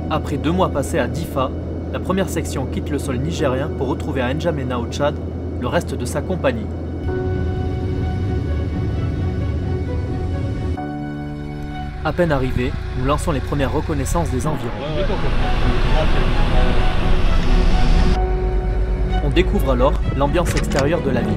Après 2 mois passés à Difa, la première section quitte le sol nigérien pour retrouver à N'Djamena au Tchad le reste de sa compagnie. À peine arrivés, nous lançons les premières reconnaissances des environs. On découvre alors l'ambiance extérieure de la ville.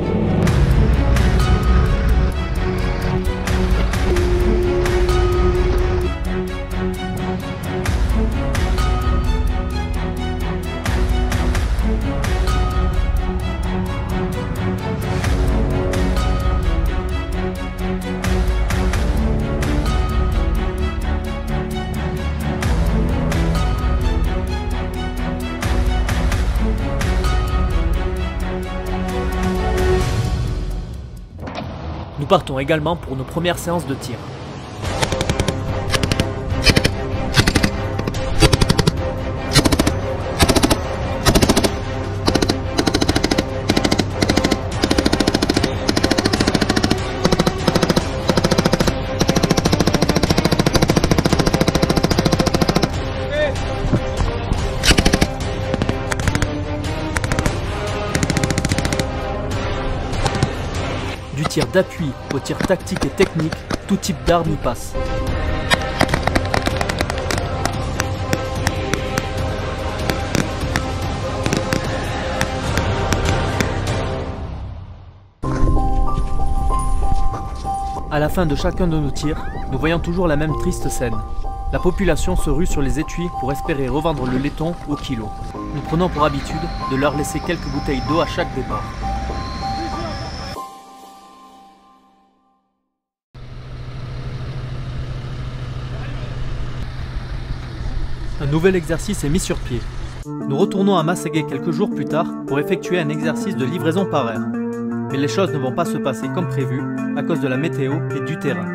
Nous partons également pour nos premières séances de tir. Du tir d'appui au tir tactique et technique, tout type d'armes y passe. À la fin de chacun de nos tirs, nous voyons toujours la même triste scène. La population se rue sur les étuis pour espérer revendre le laiton au kilo. Nous prenons pour habitude de leur laisser quelques bouteilles d'eau à chaque départ. Un nouvel exercice est mis sur pied. Nous retournons à Masségué quelques jours plus tard pour effectuer un exercice de livraison par air. Mais les choses ne vont pas se passer comme prévu à cause de la météo et du terrain.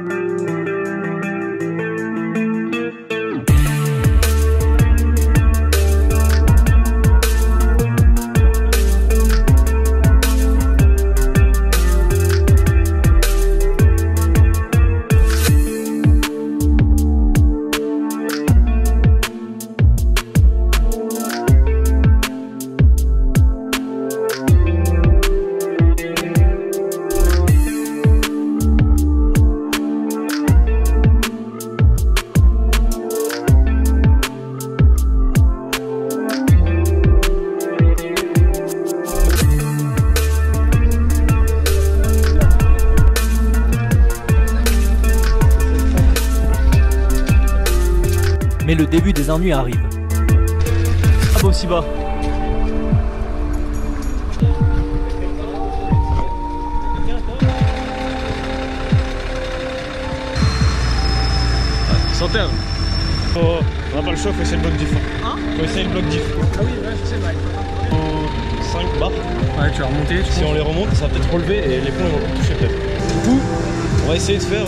Mais le début des ennuis arrive. Ah bah aussi bas. Sans terre. Oh, on n'a pas le choix, faut essayer le bloc diff. Hein? Faut essayer le bloc diff. Ah oui, là je sais, ouais. 5 barres. Ouais, tu vas remonter. Si on les remonte, ça va peut-être relever et les pneus vont toucher peut-être. Du coup, on va essayer de faire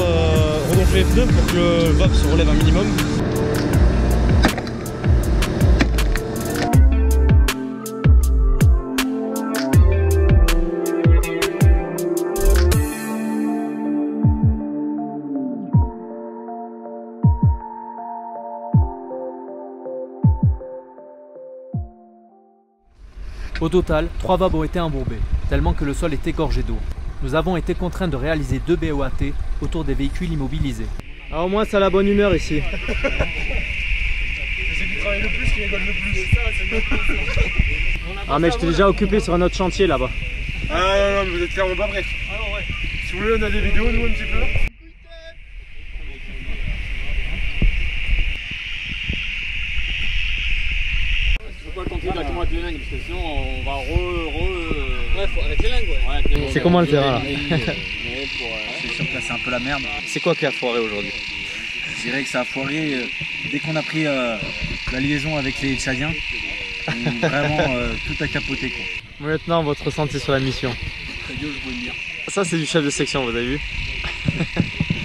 regonfler les pneus pour que le VAP se relève un minimum. Au total, 3 VAB ont été embourbés, tellement que le sol est égorgé d'eau. Nous avons été contraints de réaliser 2 BOAT autour des véhicules immobilisés. Ah, au moins ça a la bonne humeur ici. C'est qui travaille le plus qui rigole le plus. Ah mais je t'ai déjà occupé sur un autre chantier là-bas. Ah non, mais vous êtes clairement pas prêts. Ah non, ouais. Si vous voulez, on a des vidéos, nous un petit peu. Faut pas continuer directement avec les lingues parce que sinon on va Ouais, faut avec les lingues, ouais. C'est comment le terrain là? C'est sûr que là c'est un peu la merde. C'est quoi qui a foiré aujourd'hui? Je dirais que ça a foiré dès qu'on a pris la liaison avec les Tchadiens. Vraiment tout a capoté quoi. Maintenant votre ressenti sur la mission. Ça c'est du chef de section, vous avez vu?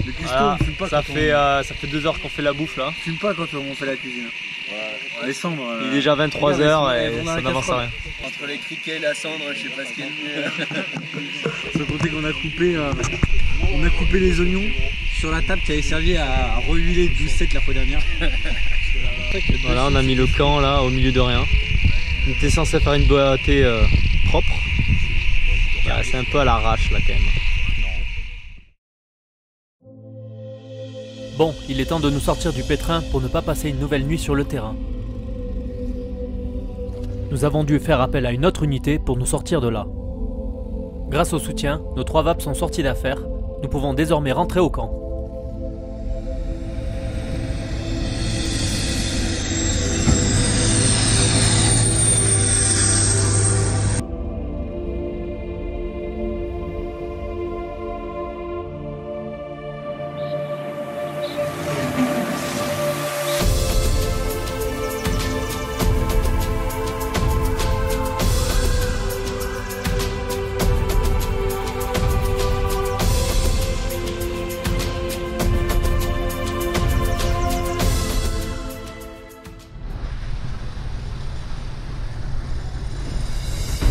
Le cuistot, Voilà, on fume pas ça quand fait 2 heures qu'on fait la bouffe là. on fume pas quand on fait la cuisine. Ouais. Les cendres. Il est déjà 23 h et on a ça un n'avance à rien. Entre les criquets et la cendre, je sais pas ce qui est le mieux. Sans compter qu'on a coupé les oignons sur la table qui avait servi à rehuiler 12-7 la fois dernière. Voilà, on a mis le camp là au milieu de rien. On était censé faire une BOAT propre. Ouais, c'est un peu à l'arrache là quand même. Bon, il est temps de nous sortir du pétrin pour ne pas passer une nouvelle nuit sur le terrain. Nous avons dû faire appel à une autre unité pour nous sortir de là. Grâce au soutien, nos 3 VAP sont sortis d'affaires. Nous pouvons désormais rentrer au camp.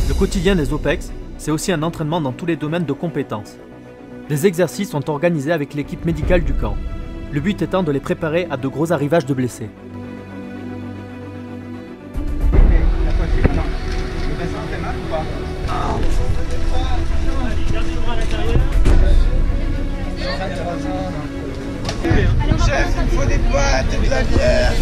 Le quotidien des OPEX, c'est aussi un entraînement dans tous les domaines de compétences. Des exercices sont organisés avec l'équipe médicale du camp, le but étant de les préparer à de gros arrivages de blessés. Chef, il faut des boîtes et de la bière.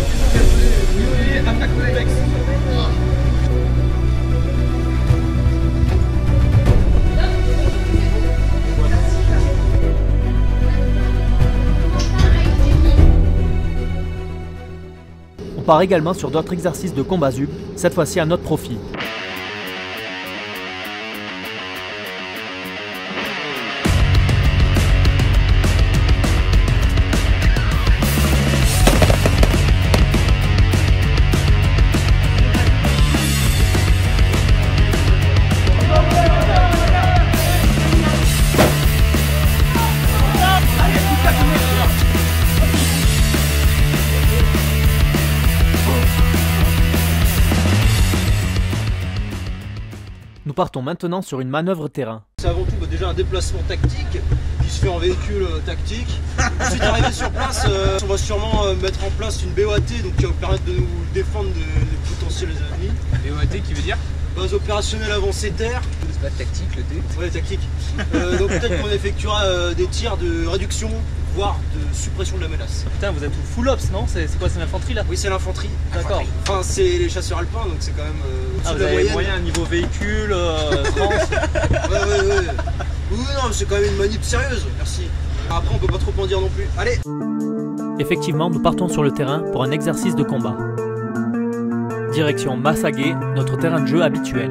On part également sur d'autres exercices de combat ZUB, cette fois-ci à notre profit. Nous partons maintenant sur une manœuvre terrain. C'est avant tout déjà un déplacement tactique qui se fait en véhicule tactique. Ensuite, arrivé sur place, on va sûrement mettre en place une BOAT donc, qui va permettre de nous défendre des potentiels ennemis. BOAT qui veut dire Base opérationnelle avancée terre. C'est pas tactique le T. Ouais, tactique. Donc peut-être qu'on effectuera des tirs de réduction, voire de suppression de la menace. Putain, vous êtes full ops, non? C'est quoi, c'est l'infanterie là? Oui, c'est l'infanterie. D'accord. Enfin, c'est les chasseurs alpins, donc c'est quand même Ah, au-dessus vous de la avez moyenne. moyen niveau véhicule, France. Ouais. Oui, non, c'est quand même une manip sérieuse, merci. Après, on peut pas trop en dire non plus. Allez! Effectivement, nous partons sur le terrain pour un exercice de combat. Direction Massaguet, notre terrain de jeu habituel.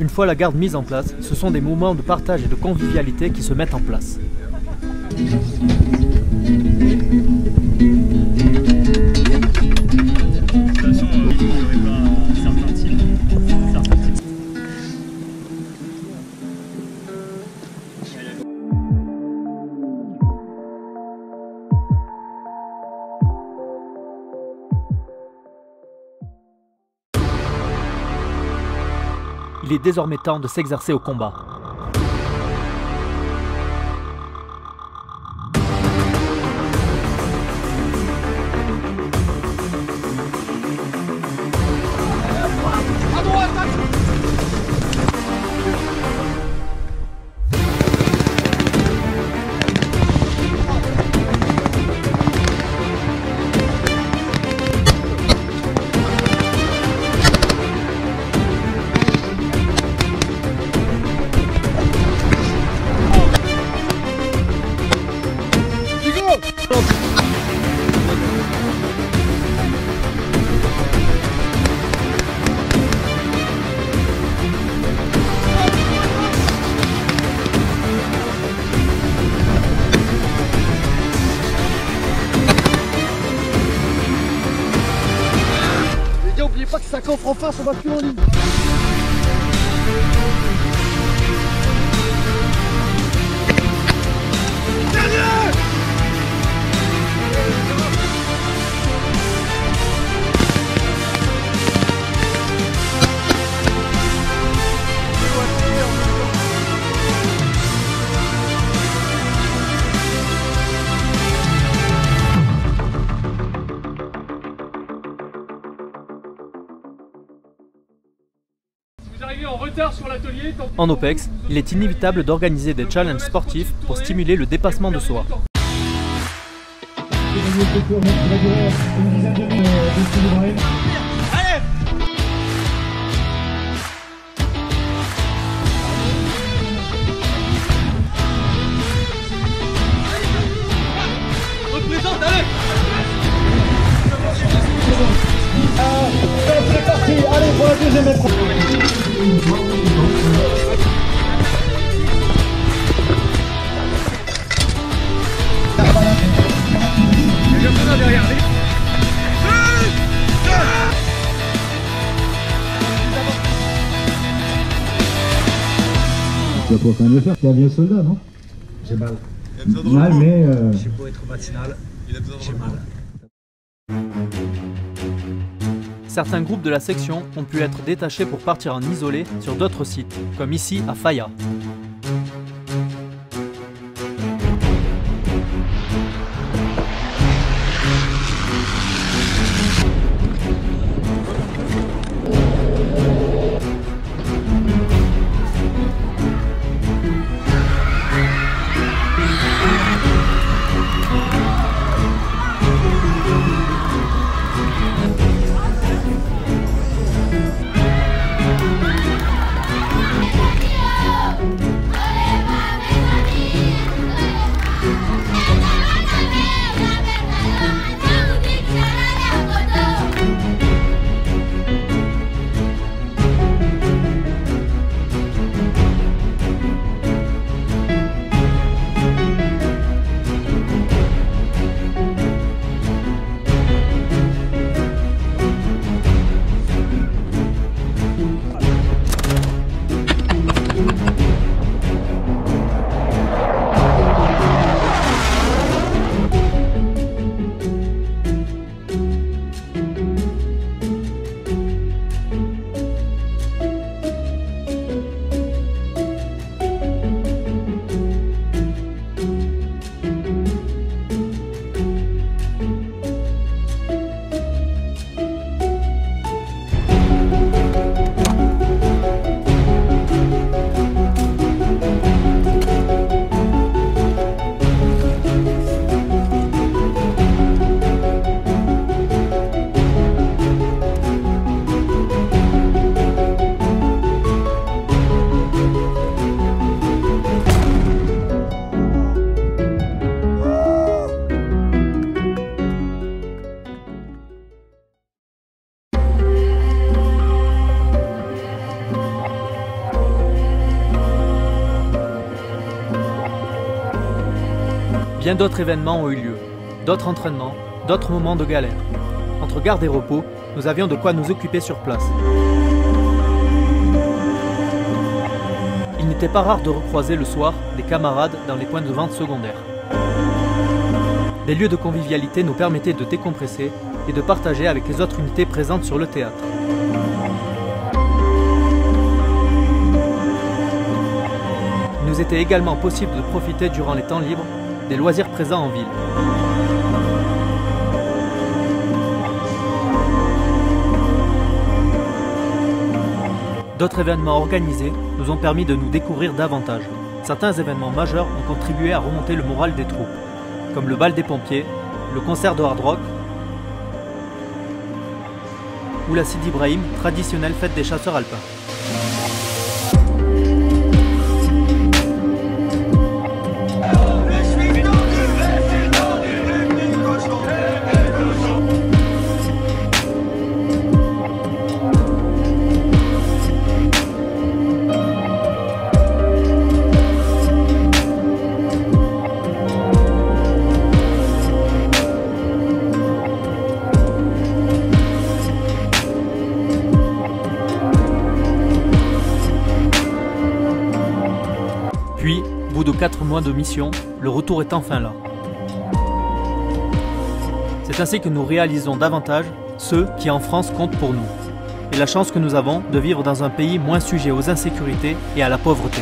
Une fois la garde mise en place, ce sont des moments de partage et de convivialité qui se mettent en place. Il est désormais temps de s'exercer au combat. ça coffre en face, on va plus en ligne. En OPEX, il est inévitable d'organiser des challenges sportifs pour stimuler le dépassement de soi. Représente, allez! C'est parti, allez pour la deuxième épreuve. Tu vas pouvoir quand même le faire, t'es un vieux soldat, non? J'ai mal. Mal, mais J'ai beau être matinal, j'ai mal. Certains groupes de la section ont pu être détachés pour partir en isolé sur d'autres sites, comme ici à Faya. Bien d'autres événements ont eu lieu, d'autres entraînements, d'autres moments de galère. Entre garde et repos, nous avions de quoi nous occuper sur place. Il n'était pas rare de recroiser le soir des camarades dans les points de vente secondaires. Des lieux de convivialité nous permettaient de décompresser et de partager avec les autres unités présentes sur le théâtre. Il nous était également possible de profiter durant les temps libres des loisirs présents en ville. D'autres événements organisés nous ont permis de nous découvrir davantage. Certains événements majeurs ont contribué à remonter le moral des troupes, comme le bal des pompiers, le concert de hard rock ou la Sidi Ibrahim, traditionnelle fête des chasseurs alpins. mois de mission, le retour est enfin là. C'est ainsi que nous réalisons davantage ce qui en France compte pour nous, et la chance que nous avons de vivre dans un pays moins sujet aux insécurités et à la pauvreté.